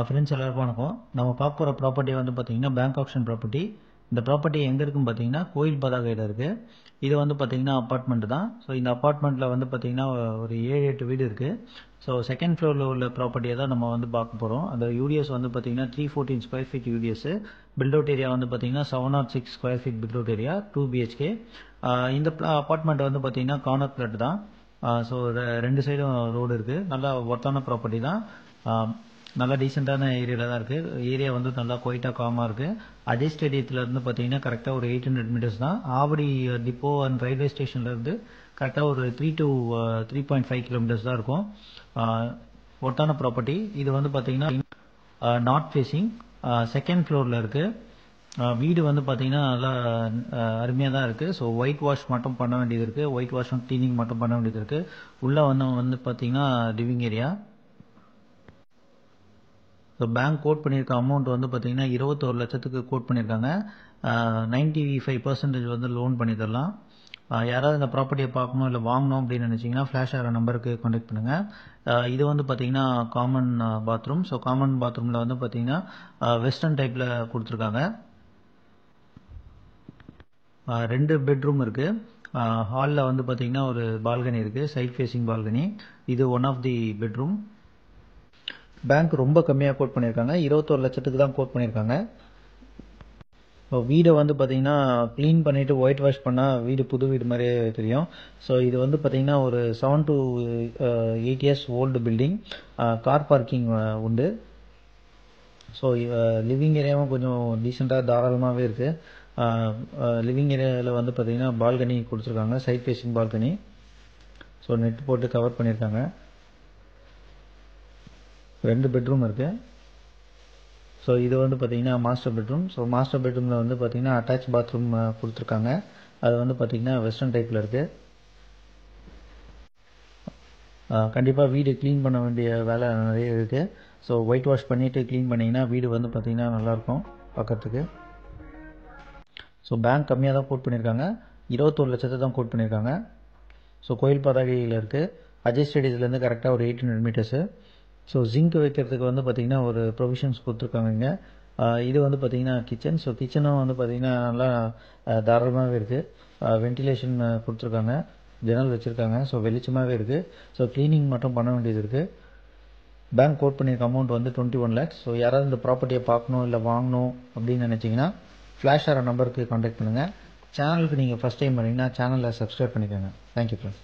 Friends எல்லாருக்கும் வணக்கம். நம்ம பார்க்க போகிற ப்ராப்பர்ட்டி வந்து பார்த்தீங்கன்னா பேங்க் ஆப்ஷன் ப்ராப்பர்ட்டி. இந்த ப்ராப்பர்ட்டி எங்கே இருக்குன்னு பார்த்தீங்கன்னா கோயில் பதாகையில் இருக்குது. இது வந்து பார்த்தீங்கன்னா அப்பார்ட்மெண்ட் தான். ஸோ இந்த அப்பார்ட்மெண்ட்டில் வந்து பார்த்தீங்கன்னா ஒரு 7-8 வீடு இருக்குது. ஸோ செகண்ட் ஃப்ளோரில் உள்ள ப்ராப்பர்ட்டியை தான் நம்ம வந்து பார்க்க போகிறோம். அந்த யூடிஎஸ் வந்து பார்த்தீங்கன்னா 314 square feet UDS. Built out area வந்து பார்த்தீங்கன்னா 706 square feet built out area, 2 BHK. இந்த அப்பார்ட்மெண்ட் வந்து பார்த்தீங்கன்னா கார்னர் பிளாட் தான். ஸோ ரெண்டு சைடும் ரோடு இருக்குது. நல்லா ஒர்த்தான ப்ராப்பர்ட்டி தான். நல்லா டீசெண்டான ஏரியாவில் தான் இருக்குது. ஏரியா வந்து நல்லா குவைட்டாக காமாக இருக்குது. அஜய் ஸ்டேடியத்துலேருந்து பார்த்தீங்கன்னா கரெக்டாக ஒரு 800 மீட்டர்ஸ் தான். ஆவடி டிப்போ அண்ட் ரயில்வே ஸ்டேஷன்லேருந்து கரெக்டாக ஒரு 3 to 3.5 கிலோமீட்டர்ஸ் தான் இருக்கும். ஒர்த்தான ப்ராப்பர்ட்டி. இது வந்து பார்த்தீங்கன்னா நார்த் ஃபேஸிங், செகண்ட் ஃப்ளோரில் இருக்குது. வீடு வந்து பார்த்தீங்கன்னா நல்லா அருமையாக தான் இருக்குது. ஸோ ஒயிட் வாஷ் மட்டும் பண்ண வேண்டியது இருக்குது. ஒயிட் வாஷும் க்ளீனிங் மட்டும் பண்ண வேண்டியது இருக்குது. உள்ளே வந்து பார்த்தீங்கன்னா living area. So bank quote பண்ணியிருக்க அமௌண்ட் வந்து பார்த்தீங்கன்னா 21 லட்சத்துக்கு கோட் பண்ணியிருக்காங்க. 95% வந்து லோன் பண்ணி தரலாம். யாராவது இந்த ப்ராப்பர்ட்டியை பார்க்கணும் இல்லை வாங்கணும் அப்படின்னு நினச்சிங்கன்னா ஃப்ளாஷ் ஆகிற நம்பருக்கு கான்டாக்ட் பண்ணுங்கள். இது வந்து பார்த்தீங்கன்னா காமன் பாத்ரூம். ஸோ காமன் பாத்ரூமில் வந்து பார்த்தீங்கன்னா வெஸ்டர்ன் டைப்பில் கொடுத்துருக்காங்க. 2 பெட்ரூம் இருக்குது. ஹாலில் வந்து பார்த்தீங்கன்னா ஒரு பால்கனி இருக்குது, சைட் ஃபேஸிங் பால்கனி. இது one of the bedroom. Bank ரொம்ப கம்மியாக கோட் பண்ணியிருக்காங்க. 21 லட்சத்துக்கு தான் கோட் பண்ணியிருக்காங்க. இப்போ வீடை வந்து பார்த்தீங்கன்னா க்ளீன் பண்ணிவிட்டு ஒயிட் வாஷ் பண்ணால் வீடு புது வீடு மாதிரியே தெரியும். ஸோ இது வந்து பார்த்தீங்கன்னா ஒரு 7 to 8 years old building. Car parking உண்டு. ஸோ லிவிங் ஏரியாவும் கொஞ்சம் டீசெண்டாக தாராளமாகவே இருக்குது. லிவிங் ஏரியாவில் வந்து பார்த்தீங்கன்னா பால்கனி கொடுத்துருக்காங்க, side facing balcony. So net போட்டு கவர் பண்ணியிருக்காங்க. 2 பெட்ரூம் இருக்குது. ஸோ இது வந்து பார்த்தீங்கன்னா மாஸ்டர் பெட்ரூம். ஸோ மாஸ்டர் பெட்ரூமில் வந்து பார்த்தீங்கன்னா அட்டாச் பாத்ரூம் கொடுத்துருக்காங்க. அது வந்து பார்த்தீங்கன்னா வெஸ்டர்ன் டைப்பில் இருக்குது. கண்டிப்பாக வீடு க்ளீன் பண்ண வேண்டிய வேலை நிறைய இருக்குது. ஸோ ஒயிட் வாஷ் பண்ணிவிட்டு க்ளீன் பண்ணிங்கன்னா வீடு வந்து பார்த்தீங்கன்னா நல்லாயிருக்கும் பார்க்கறதுக்கு. ஸோ பேங்க் கம்மியாக தான் கோட் பண்ணியிருக்காங்க. 21 லட்சத்தை தான் கோட் பண்ணியிருக்காங்க. ஸோ கோயில் பதாகையில் இருக்குது. அஜய் ஸ்டேடியத்துலேருந்து கரெக்டாக ஒரு 800 மீட்டர்ஸு. ஸோ ஜிங்க் வைக்கிறதுக்கு வந்து பார்த்திங்கன்னா ஒரு ப்ரொவிஷன்ஸ் கொடுத்துருக்காங்க இங்கே. இது வந்து பார்த்திங்கன்னா கிச்சன். ஸோ கிச்சனும் வந்து பார்த்திங்கன்னா நல்லா தாராளமாகவே இருக்குது. வென்டிலேஷன் கொடுத்துருக்காங்க, ஜன்னல் வச்சுருக்காங்க. ஸோ வெளிச்சமாகவே இருக்குது. ஸோ க்ளீனிங் மட்டும் பண்ண வேண்டியது இருக்குது. பேங்க் கோட் பண்ணியிருக்க அமௌண்ட் வந்து 21 lakhs. ஸோ யாராவது இந்த ப்ராப்பர்ட்டியை பார்க்கணும் இல்லை வாங்கணும் அப்படின்னு நினச்சிங்கன்னா ஃப்ளாஷ் ஆகிற நம்பருக்கு கான்டாக்ட் பண்ணுங்கள். சேனலுக்கு நீங்கள் ஃபஸ்ட் டைம் வரீங்கன்னா சேனலை சப்ஸ்கிரைப் பண்ணிக்கோங்க. Thank you friends.